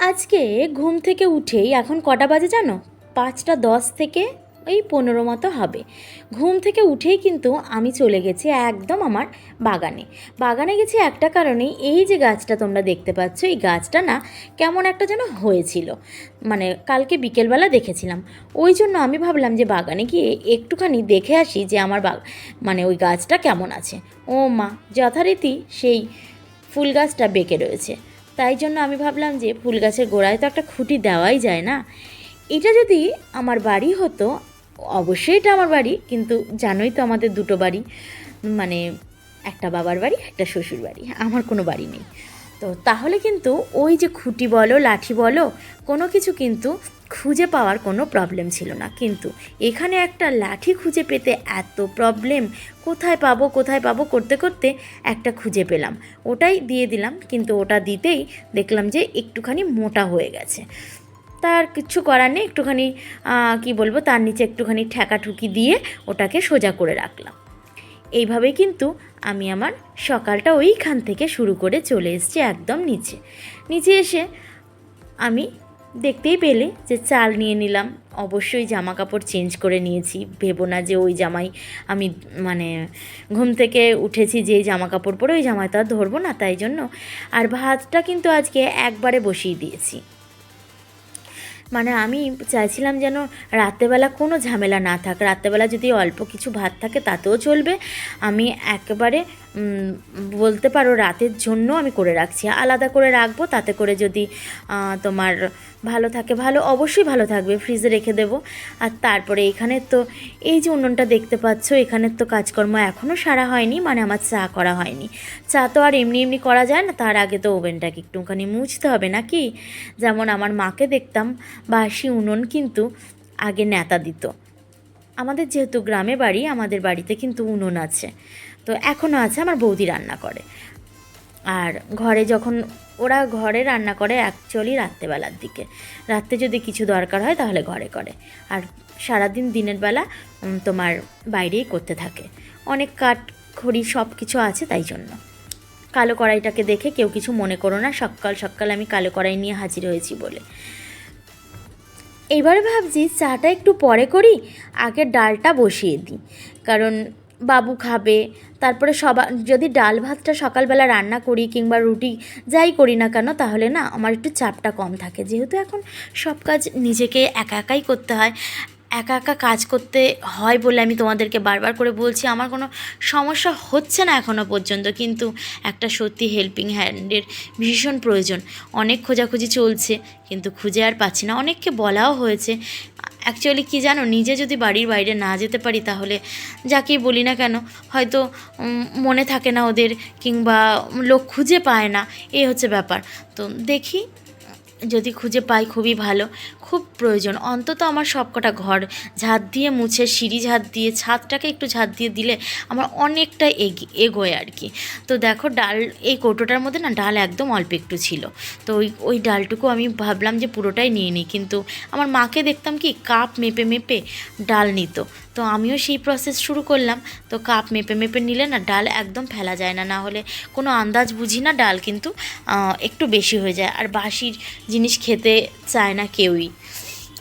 আজকে ঘুম থেকে উঠেই এখন কটা বাজে জানো? 5টা 10 থেকে ওই 15 মতো হবে। ঘুম থেকে উঠেই কিন্তু আমি চলে গেছি একদম আমার বাগানে। বাগানে গেছি একটা কারণেই, এই যে গাছটা তোমরা দেখতে পাচ্ছ, এই গাছটা না কেমন একটা যেন হয়েছিল, মানে কালকে বিকেলবেলা দেখেছিলাম। ওই জন্য আমি ভাবলাম যে বাগানে গিয়ে একটুখানি দেখে আসি যে আমার মানে ওই গাছটা কেমন আছে। ও মা, যথারীতি সেই ফুল গাছটা বেঁকে রয়েছে। তাই জন্য আমি ভাবলাম যে ফুল গাছের গোড়ায় তো একটা খুঁটি দেওয়াই যায় না। এটা যদি আমার বাড়ি হতো, অবশ্যই এটা আমার বাড়ি, কিন্তু জানোই তো আমাদের দুটো বাড়ি, মানে একটা বাবার বাড়ি একটা শ্বশুর বাড়ি, আমার কোনো বাড়ি নেই। তো তাহলে কিন্তু ওই যে খুঁটি বলো লাঠি বলো কোনো কিছু কিন্তু খুঁজে পাওয়ার কোনো প্রবলেম ছিল না, কিন্তু এখানে একটা লাঠি খুঁজে পেতে এত প্রবলেম। কোথায় পাবো করতে করতে একটা খুঁজে পেলাম, ওটাই দিয়ে দিলাম, কিন্তু ওটা দিতেই দেখলাম যে একটুখানি মোটা হয়ে গেছে। তার কিচ্ছু করার নেই, একটুখানি কি বলবো, তার নিচে একটুখানি ঠেকাঠুকি দিয়ে ওটাকে সোজা করে রাখলাম। এইভাবেই কিন্তু আমি আমার সকালটা ওইখান থেকে শুরু করে চলে এসেছি একদম নিচে। নিচে এসে আমি দেখতেই পেলে যে চাল নিয়ে নিলাম, অবশ্যই জামা কাপড় চেঞ্জ করে নিয়েছি, ভেবো না যে ওই জামাই আমি মানে ঘুম থেকে উঠেছি যে জামা কাপড় পরে ওই জামাই তো আর ধরবো না, তাই জন্য। আর ভাতটা কিন্তু আজকে একবারে বসিয়ে দিয়েছি, মানে আমি চাইছিলাম যেন রাত্রেবেলা কোনো ঝামেলা না থাক, রাত্রেবেলা যদি অল্প কিছু ভাত থাকে তাতেও চলবে। আমি একেবারে বলতে পারো রাতের জন্য আমি করে রাখছি, আলাদা করে রাখবো, তাতে করে যদি তোমার ভালো থাকে ভালো, অবশ্যই ভালো থাকবে, ফ্রিজে রেখে দেবো। আর তারপরে এখানে তো এই যে উনুনটা দেখতে পাচ্ছ, এখানের তো কাজকর্ম এখনও সারা হয়নি, মানে আমার চা করা হয়নি। চা তো আর এমনি এমনি করা যায় না, তার আগে তো ওভেনটাকে একটুখানি মুছতে হবে নাকি। যেমন আমার মাকে দেখতাম বাসি উনুন কিন্তু আগে ন্যাতা দিত। আমাদের যেহেতু গ্রামে বাড়ি, আমাদের বাড়িতে কিন্তু উনুন আছে, তো এখনও আছে, আমার বৌদি রান্না করে। আর ঘরে যখন ওরা ঘরে রান্না করে অ্যাকচুয়ালি রাত্রেবেলার দিকে, রাত্রে যদি কিছু দরকার হয় তাহলে ঘরে করে, আর সারাদিন দিনের বেলা তোমার বাইরেই করতে থাকে। অনেক কাঠ খড়ি সব কিছু আছে, তাই জন্য। কালো কড়াইটাকে দেখে কেউ কিছু মনে করো না, সকাল সকাল আমি কালো কড়াই নিয়ে হাজির হয়েছি বলে। এবারে ভাবছি চাটা একটু পরে করি, আগে ডালটা বসিয়ে দিই, কারণ বাবু খাবে। তারপরে যদি ডাল ভাতটা সকালবেলা রান্না করি কিংবা রুটি যাই করি না কেন, তাহলে না আমার একটু চাপটা কম থাকে, যেহেতু এখন সব কাজ নিজেকে একা একাই করতে হয়। একা একা কাজ করতে হয় বলে আমি তোমাদেরকে বারবার করে বলছি, আমার কোনো সমস্যা হচ্ছে না এখনও পর্যন্ত, কিন্তু একটা সত্যি হেল্পিং হ্যান্ডের ভীষণ প্রয়োজন। অনেক খোঁজাখুঁজি চলছে, কিন্তু খুঁজে আর পাচ্ছি না। অনেককে বলাও হয়েছে। অ্যাকচুয়ালি কি জানো, নিজে যদি বাড়ির বাইরে না যেতে পারি তাহলে যাকেই বলি না কেন হয়তো মনে থাকে না ওদের, কিংবা লোক খুঁজে পায় না, এই হচ্ছে ব্যাপার। তো দেখি, যদি খুঁজে পাই খুবই ভালো, খুব প্রয়োজন। অন্তত আমার সবকটা ঘর ঝাঁট দিয়ে মুছে, সিঁড়ি ঝাঁট দিয়ে, ছাদটাকে একটু ঝাঁট দিয়ে দিলে আমার অনেকটা এগোয় আর কি। তো দেখো ডাল, এই কৌটোটার মধ্যে না ডাল একদম অল্প একটু ছিল, তো ওই ডালটুকু আমি ভাবলাম যে পুরোটাই নিয়ে নিই, কিন্তু আমার মাকে দেখতাম কি কাপ মেপে মেপে ডাল নিত, তো আমিও সেই প্রসেস শুরু করলাম। তো কাপ মেপে মেপে নিলে না ডাল একদম ফেলা যায় না, না হলে কোনো আন্দাজ বুঝি না ডাল কিন্তু একটু বেশি হয়ে যায়, আর বাসির জিনিস খেতে চায় না কেউই।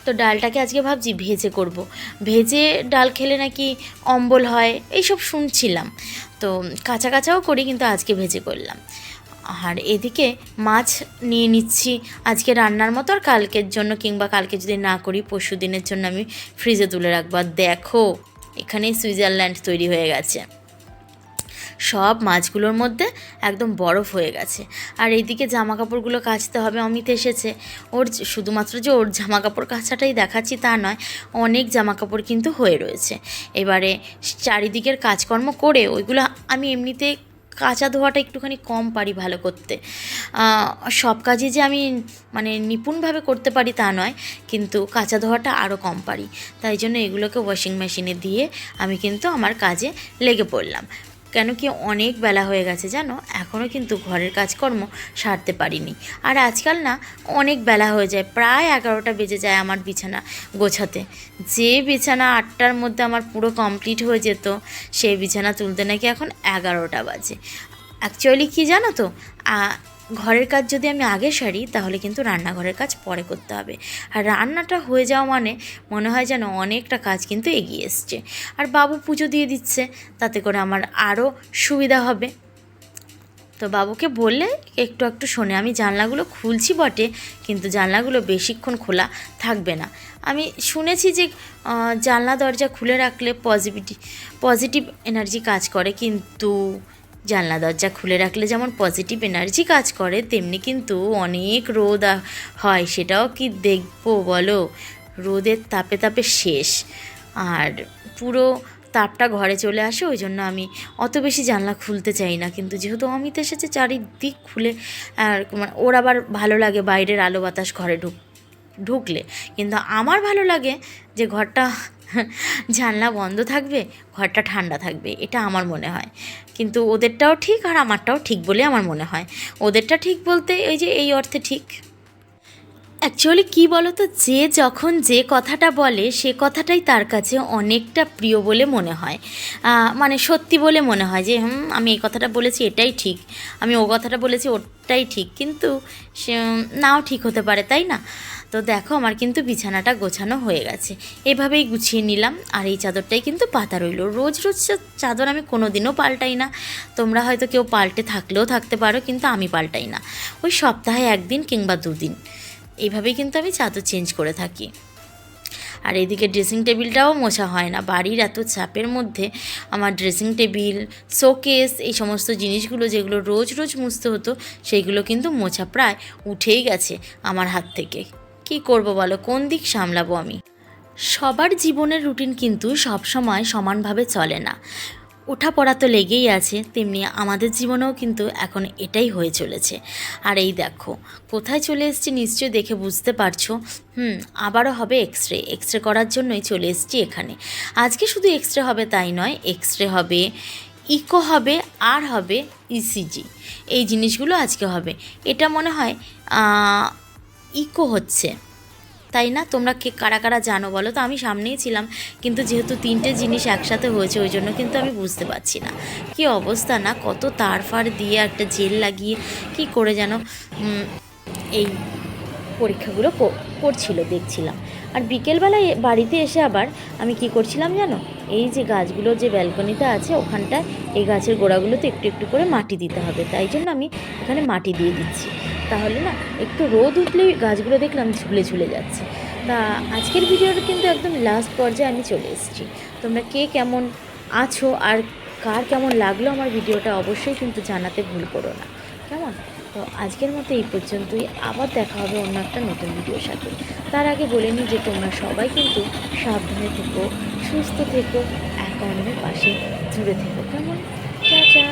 তো ডালটাকে আজকে ভাবছি ভেজে করব। ভেজে ডাল খেলে নাকি অম্বল হয় এইসব শুনছিলাম, তো কাঁচা কাঁচাও করি, কিন্তু আজকে ভেজে করলাম। আর এদিকে মাছ নিয়ে নিচ্ছি আজকে রান্নার মতো, আর কালকের জন্য, কিংবা কালকে যদি না করি পরশু দিনের জন্য আমি ফ্রিজে তুলে রাখবো। আর দেখো এখানেই সুইজারল্যান্ড তৈরি হয়ে গেছে, সব মাছগুলোর মধ্যে একদম বরফ হয়ে গেছে। আর এইদিকে জামা কাপড়গুলো কাচতে হবে, অমিত এসেছে। ওর শুধুমাত্র যে ওর জামা কাপড় কাচাটাই দেখাচ্ছি তা নয়, অনেক জামা কাপড় কিন্তু হয়ে রয়েছে। এবারে চারিদিকের কাজকর্ম করে ওইগুলো আমি এমনিতে কাচা ধোয়াটা একটুখানি কম পারি ভালো করতে। সব কাজই যে আমি মানে নিপুণভাবে করতে পারি তা নয়, কিন্তু কাচা ধোয়াটা আরও কম পারি, তাই জন্য এগুলোকে ওয়াশিং মেশিনে দিয়ে আমি কিন্তু আমার কাজে লেগে পড়লাম। কেন কি অনেক বেলা হয়ে গেছে জানো, এখনও কিন্তু ঘরের কাজকর্ম সারতে পারিনি। আর আজকাল না অনেক বেলা হয়ে যায়, প্রায় 11টা বেজে যায় আমার বিছানা গোছাতে। যে বিছানা 8টার মধ্যে আমার পুরো কমপ্লিট হয়ে যেত, সেই বিছানা তুলতে নাকি এখন 11টা বাজে। অ্যাকচুয়ালি কি জানো তো, ঘরের কাজ যদি আমি আগে সারি তাহলে কিন্তু রান্নাঘরের কাজ পরে করতে হবে। আর রান্নাটা হয়ে যাওয়া মানে মনে হয় যেন অনেকটা কাজ কিন্তু এগিয়ে এসছে। আর বাবু পুজো দিয়ে দিচ্ছে, তাতে করে আমার আরও সুবিধা হবে। তো বাবুকে বললে একটু একটু শোনে। আমি জানলাগুলো খুলছি বটে, কিন্তু জানলাগুলো বেশিক্ষণ খোলা থাকবে না। আমি শুনেছি যে জানলা দরজা খুলে রাখলে পজিটিভ এনার্জি কাজ করে, কিন্তু জানলা দরজা খুলে রাখলে যেমন পজিটিভ এনার্জি কাজ করে, তেমনি কিন্তু অনেক রোদ হয়। সেটাও কি দেখবো বলো? রোদের তাপে তাপে শেষ, আর পুরো তাপটা ঘরে চলে আসে। ওই জন্য আমি অত বেশি জানলা খুলতে চাই না। কিন্তু যেহেতু অমিত এসেছে, চারিদিক খুলে, আর ওর আবার ভালো লাগে বাইরের আলো বাতাস ঘরে ঢুকলে, কিন্তু আমার ভালো লাগে যে ঘরটা জানলা বন্ধ থাকবে, ঘরটা ঠান্ডা থাকবে, এটা আমার মনে হয়। কিন্তু ওদেরটাও ঠিক আর আমারটাও ঠিক বলে আমার মনে হয়। ওদেরটা ঠিক বলতে এই অর্থে ঠিক, অ্যাকচুয়ালি কী বলো তো, যে যখন যে কথাটা বলে সে কথাটাই তার কাছে অনেকটা প্রিয় বলে মনে হয়, মানে সত্যি বলে মনে হয় যে আমি এই কথাটা বলেছি এটাই ঠিক, আমি ও কথাটা বলেছি ওটাই ঠিক, কিন্তু সে নাও ঠিক হতে পারে, তাই না? তো দেখো, আমার কিন্তু বিছানাটা গোছানো হয়ে গেছে, এভাবেই গুছিয়ে নিলাম। আর এই চাদরটাই কিন্তু পাতা রইল। রোজ রোজ চাদর আমি কোনো দিনও পাল্টাই না। তোমরা হয়তো কেউ পাল্টে থাকলেও থাকতে পারো, কিন্তু আমি পাল্টাই না। ওই সপ্তাহে 1 দিন কিংবা 2 দিন এইভাবেই কিন্তু আমি চাদর চেঞ্জ করে থাকি। আর এদিকে ড্রেসিং টেবিলটাও মোছা হয় না। বাড়ির এত চাপের মধ্যে আমার ড্রেসিং টেবিল, শোকেস, এই সমস্ত জিনিসগুলো যেগুলো রোজ রোজ মুছতে হতো, সেইগুলো কিন্তু মোছা প্রায় উঠেই গেছে আমার হাত থেকে। কি করব বলো, কোন দিক সামলাবো আমি? সবার জীবনের রুটিন কিন্তু সব সময় সমানভাবে চলে না। ওঠাপড়া তো লেগেই আছে, তেমনি আমাদের জীবনেও কিন্তু এখন এটাই হয়ে চলেছে। আর এই দেখো কোথায় চলে এসেছি, নিশ্চয়ই দেখে বুঝতে পারছো। আবারও হবে এক্সরে করার জন্যই চলে এসেছি এখানে। আজকে শুধু এক্সরে হবে তাই নয়, এক্সরে হবে, ইকো হবে, আর হবে ইসিজি। এই জিনিসগুলো আজকে হবে। এটা মনে হয় ইকো হচ্ছে, তাই না? তোমরা কারা কারা জানো বলো তো? আমি সামনেই ছিলাম, কিন্তু যেহেতু 3টে জিনিস একসাথে হয়েছে ওই জন্য কিন্তু আমি বুঝতে পারছি না কী অবস্থা। না কত তার ফার দিয়ে একটা জেল লাগিয়ে কি করে যেন এই পরীক্ষাগুলো করছিল, দেখছিলাম। আর বিকেলবেলায় বাড়িতে এসে আবার আমি কি করছিলাম জানো? এই যে গাছগুলো যে ব্যালকনিতে আছে ওখানটায়, এই গাছের গোড়াগুলোতে একটু একটু করে মাটি দিতে হবে, তাই জন্য আমি এখানে মাটি দিয়ে দিচ্ছি। তাহলে না একটু রোদ উঠলেই গাছগুলো দেখলাম ঝুলে ঝুলে যাচ্ছে। তা আজকের ভিডিওটা কিন্তু একদম লাস্ট পর্যায়ে আমি চলে এসেছি। তোমরা কে কেমন আছো আর কার কেমন লাগলো আমার ভিডিওটা অবশ্যই কিন্তু জানাতে ভুল করো না, কেমন? তো আজকের মতো এই পর্যন্তই। আবার দেখা হবে অন্য একটা নতুন ভিডিওর সাথে। তার আগে বলে নিই যে তোমরা সবাই কিন্তু সাবধানে থেকো, সুস্থ থেকো, একে অন্যের পাশে জুড়ে থেকো, কেমন? চা চা।